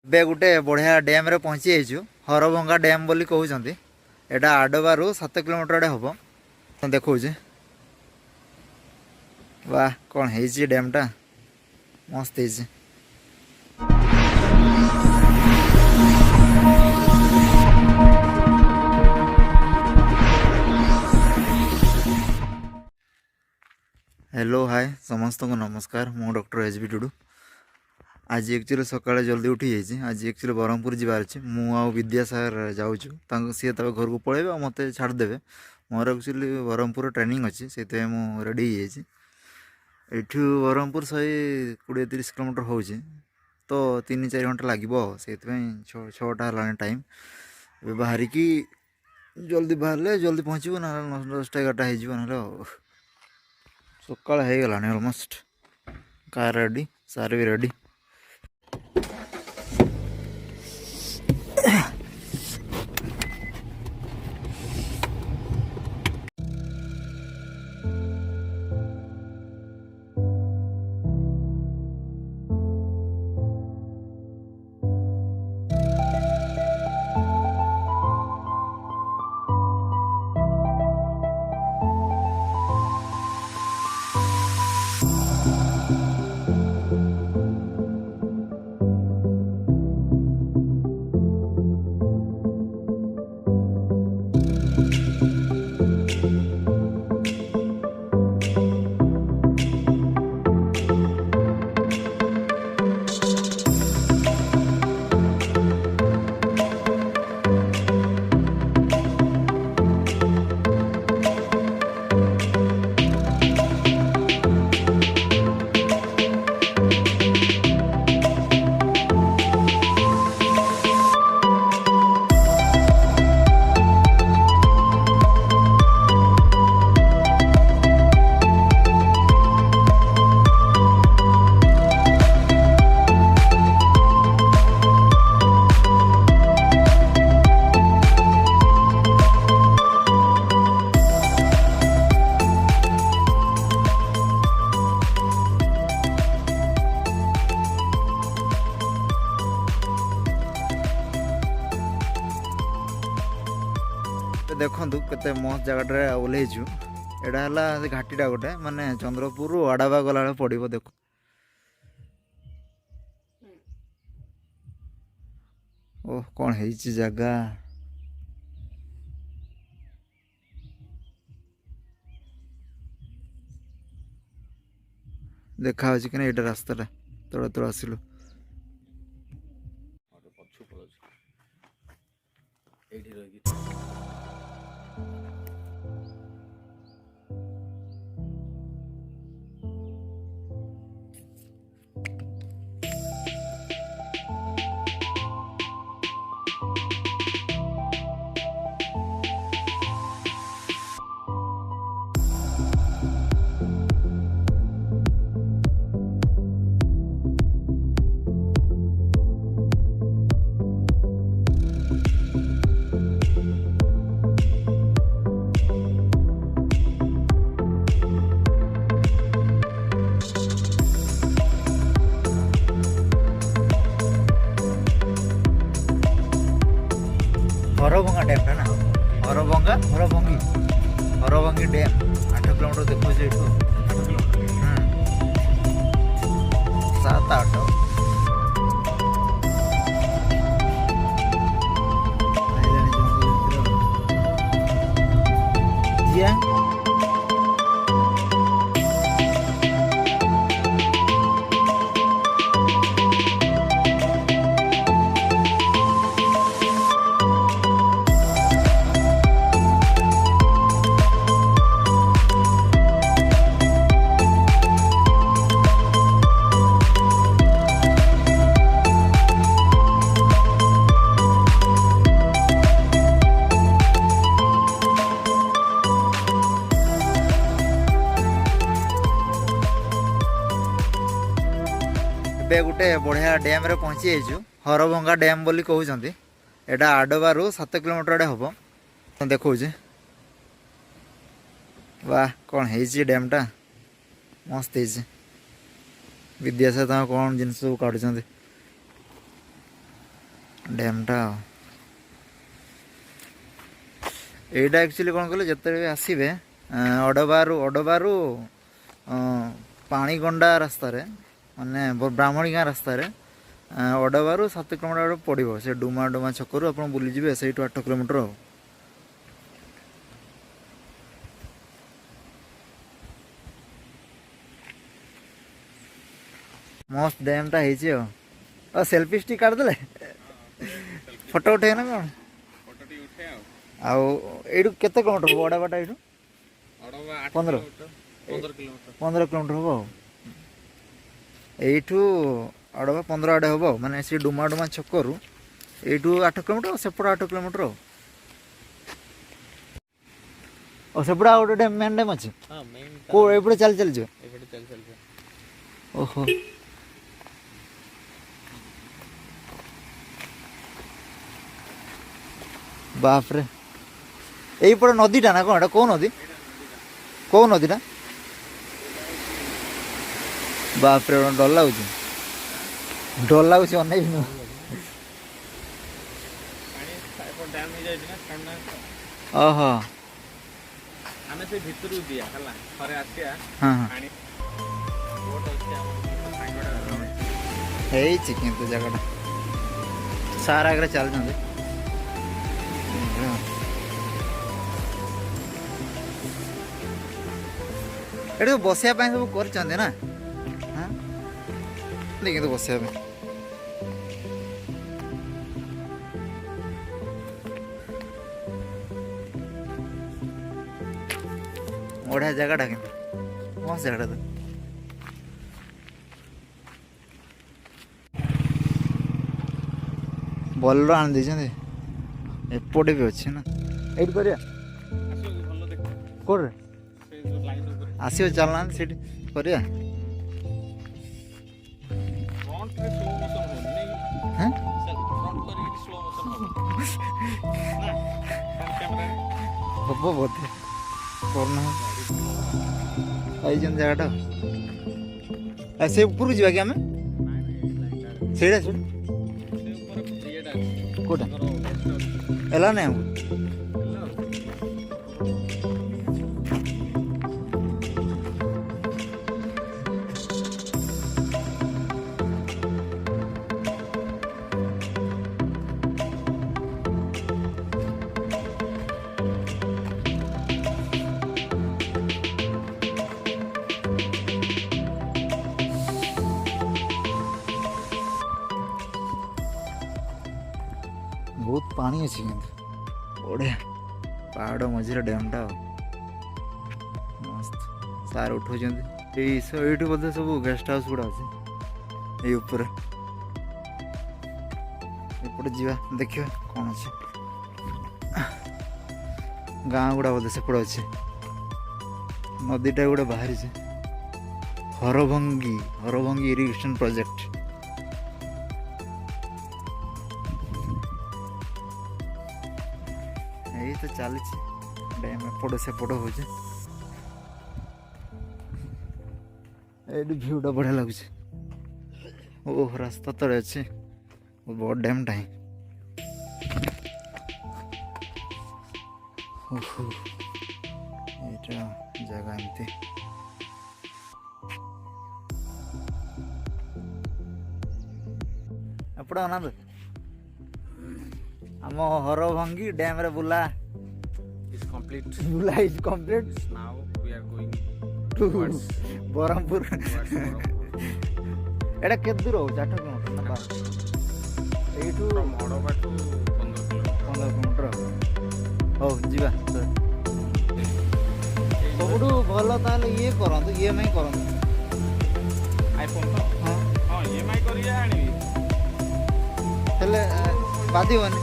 ଏବେ ଗୋଟେ ବଢ଼ିଆ ଡ୍ୟାମ୍ରେ ପହଞ୍ଚି ଯାଇଛୁ। ହରଭଙ୍ଗା ଡ୍ୟାମ୍ ବୋଲି କହୁଛନ୍ତି। ଏଇଟା ଆଡ଼ବାରୁ 7 କିଲୋମିଟର ଆଡ଼େ ହେବ। ଦେଖାଉଛି ବା କ'ଣ ହେଇଛି ଡ୍ୟାମ୍ଟା, ମସ୍ତ ହେଇଛି। हेलो हाय समस्त को नमस्कार। मु डॉक्टर एच टुडू। आज एक्चुअली सकाଳେ जल्दी उठी जाइए। आज एक्चुअली ब्रह्मपुर जबार अच्छे। मु विद्यासागर जाऊँ सी घर को पलैबे मत छाड़देवे। मोर एक्चुअली ब्रह्मपुर ट्रेनिंग अच्छी से मुझे रेडी हो एठू ब्रह्मपुर 120-130 किलोमीटर हो तो 3-4 घंटा लगे से 6टा है टाइम। बाहर की जल्दी बाहर जल्दी पहुँचू ना 10-11टा हो सकाल हो गलानी ऑलमोस्ट। कार रेडी, सार भी रेडी। देखु केते मस्त जगह ओह्लैचु। एटा है घाटीटा गोटे माने चंद्रपुर आडावा गला पड़ो। देख ओह कौन है जगह देखा कि ना ये रास्ता तले तले आसिलु हरभंगा डैम ना हरभंगी डैम 8 किलोमीटर देखो ये 7-8 ଏବେ ଗୋଟେ ବଢ଼ିଆ ଡ୍ୟାମ୍ରେ ପହଞ୍ଚି ଯାଇଛୁ। ହରଭଙ୍ଗା ଡ୍ୟାମ୍ ବୋଲି କହୁଛନ୍ତି। ଏଇଟା ଆଡ଼ବାରୁ 7 କିଲୋମିଟର ଆଡ଼େ ହେବ। ଦେଖାଉଛି ବା କ'ଣ ହେଇଛି ଡ୍ୟାମ୍ଟା, ମସ୍ତ ହେଇଛି। ବିଦ୍ୟାସାଗର ତାଙ୍କ କ'ଣ ଜିନିଷ ସବୁ କାଢ଼ୁଛନ୍ତି। ଡ୍ୟାମ୍ଟା ଏଇଟା ଆକ୍ଚୁଆଲି କ'ଣ କହିଲେ, ଯେତେବେଳେ ଆସିବେ ଅଡ଼ବାରୁ ପାଣିଗଣ୍ଡା ରାସ୍ତାରେ, ମାନେ ବ୍ରାହ୍ମଣୀ ଗାଁ ରାସ୍ତାରେ ଅଡ଼ବାରୁ 7 କିଲୋମିଟର ପଡ଼ିବ। ସେ ଡୁମା ଛକରୁ ଆପଣ ବୁଲିଯିବେ, ସେଇଠୁ 8 କିଲୋମିଟର ଆଉ। ମସ୍ତ ଡ୍ୟାମ୍ଟା ହେଇଛି ଆଉ। ସେଲ୍ଫି ଷ୍ଟିକ୍ କାଢ଼ିଦେଲେ, ଫଟୋ ଉଠେଇବେ ନା କ'ଣ? ଆଉ ଏଇଠୁ କେତେ କିଲୋମିଟର ହବ ଅଡ଼ାବାଟା? ଏଇଠୁ 15 କିଲୋମିଟର ହବ ଆଉ। ଏଇଠୁ ଅଡ଼ବା 15 ଆଡ଼େ ହବ ଆଉ, ମାନେ ସେ ଡୁମା ଛକରୁ ଏଇଠୁ 8 କିଲୋମିଟର, ସେପଟେ 8 କିଲୋମିଟର ଆଉ। ସେପଟେ ଆଉ ଗୋଟେ ମେନ୍ ଡ୍ୟାମ୍ ଅଛି। କେଉଁ ଏପଟେ ଚାଲିଯିବ? ଓହୋ, ବାପରେ। এইপଟେ ନଦୀଟା ନା କ'ଣ? ଏଇଟା କେଉଁ ନଦୀଟା? ବାପରେ, ଡର ଲାଗୁଛି ଅନେଇବି। ଓହୋ, ଆମେ ସେ ଭିତରୁ ଦିଆ ହେଲା ଥରେ ଆସିଆ। ହେଇଛି କିନ୍ତୁ ଜାଗାଟା ସାର୍ ଆଗରେ ଚାଲୁଛନ୍ତି। ଏଠି ବସିବା ପାଇଁ ସବୁ କରିଛନ୍ତି ନା, କିନ୍ତୁ ବସିବା ପାଇଁ ବଢ଼ିଆ ଜାଗାଟା, କିନ୍ତୁ ମସ୍ତ ଜାଗାଟା ତ। ବଲର ଆଣି ଦେଇଛନ୍ତି, ଏପଟେ ବି ଅଛି ନା। ଏଇଠି କରିବା କୋଉଠି ଆସିବ, ଚାଲୁନାହାନ୍ତି ସେଇଠି କରିବା। ହବ ବୋଧେ, କରୁନାହାନ୍ତି। ଆଇଛନ୍ତି ଜାଗାଟା। ସେ ଉପରକୁ ଯିବା କି ଆମେ? ସେଇଟା କୋଉଟା ହେଲା ନାଇଁ ଆମକୁ? ବହୁତ ପାଣି ଅଛି, କିନ୍ତୁ ବଢ଼ିଆ ପାହାଡ଼ ମଝିରେ ଡ୍ୟାମ୍ଟା ଆଉ। ମସ୍ତ ସାର୍ ଉଠଉଛନ୍ତି। ଏଇଠି ବୋଧେ ସବୁ ଗେଷ୍ଟ ହାଉସ୍ ଗୁଡ଼ା ଅଛି ଏଇ ଉପରେ। ଏପଟେ ଯିବା, ଦେଖିବା କ'ଣ ଅଛି। ଗାଁ ଗୁଡ଼ା ବୋଧେ ସେପଟେ ଅଛି। ନଦୀଟା ଗୋଟେ ବାହାରିଛି, ହରଭଙ୍ଗି ଇରିଗେସନ୍ ପ୍ରୋଜେକ୍ଟ। ଏଇ ତ ଚାଲିଛି ଡ୍ୟାମ୍, ଏପଟ ସେପଟ ହେଉଛି। ଏଇଠି ଭିଉଟା ବଢ଼ିଆ ଲାଗୁଛି। ଓହ, ରାସ୍ତା ତଳେ ଅଛି, ବଡ଼ ଡ୍ୟାମ୍ଟା ହିଁ। ଓହୋ, ଏଇଟା ଜାଗା ଏମିତି। ଏପଟେ ଅନାନ୍ତୁ, ଆମ ହରଭଙ୍ଗି ଡ୍ୟାମ୍ରେ ବୁଲା is complete. Now we are going towards Berhampur. ଏଇଟା କେତେ ଦୂର ହେଉଛି? 8 କିଲୋମିଟର ନା 12? ଏଇଠୁ ଅଡ଼ବାଠୁ 15 କିଲୋମିଟର। ହଉ ଯିବା। ସବୁଠୁ ଭଲ ତାହେଲେ ଇଏ କରନ୍ତୁ, EMI କରନ୍ତୁ। ଆଇଫୋନ୍ ତ? ହଁ, EMI କରିକି ଆଣିବି, ହେଲେ ବାଧିବନି।